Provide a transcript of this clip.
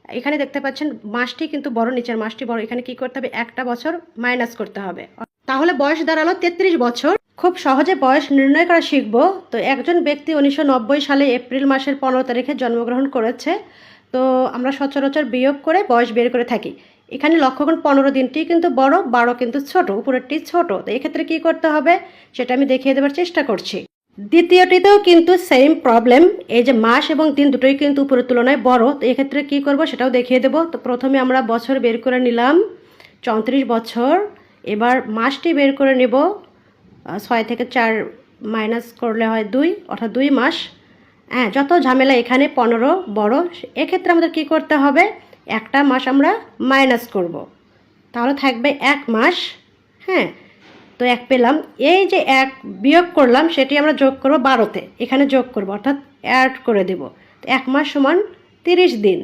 এখানে দেখতে পাচ্ছেন মাসটি কিন্তু বড়, নিচের মাসটি বড়। এখানে কি করতে হবে, একটা বছর মাইনাস করতে হবে, তাহলে বয়স দাঁড়ালো 33 বছর। খুব সহজে বয়স নির্ণয় করা শিখব। তো একজন ব্যক্তি 1990 সালে এপ্রিল মাসের 15 তারিখে জন্মগ্রহণ করেছে। তো আমরা সচরাচর বিয়োগ করে বয়স বের করে থাকি। এখানে লক্ষ্য করুন 15 দিনটি কিন্তু বড়, 12 কিন্তু ছোট, উপরেরটি ছোট। তো এক্ষেত্রে কি করতে হবে সেটা আমি দেখিয়ে দেওয়ার চেষ্টা করছি। দ্বিতীয়টিতেও কিন্তু সেম প্রবলেম, এই যে মাস এবং দিন দুটোই কিন্তু উপরের তুলনায় বড়। তো এক্ষেত্রে কী করব সেটাও দেখিয়ে দেবো। তো প্রথমে আমরা বছর বের করে নিলাম 34 বছর। এবার মাসটি বের করে নেব, 6 থেকে 4 মাইনাস করলে হয় 2, অর্থাৎ 2 মাস। হ্যাঁ, যত ঝামেলা এখানে 15 বড়। এক্ষেত্রে আমাদের কি করতে হবে, একটা মাস আমরা মাইনাস করব, তাহলে থাকবে 1 মাস। হ্যাঁ, তো 1 পেলাম। এই যে 1 বিয়োগ করলাম সেটি আমরা যোগ করব 12তে, এখানে যোগ করব অর্থাৎ অ্যাড করে দেব। তো 1 মাস সমান 30 দিন।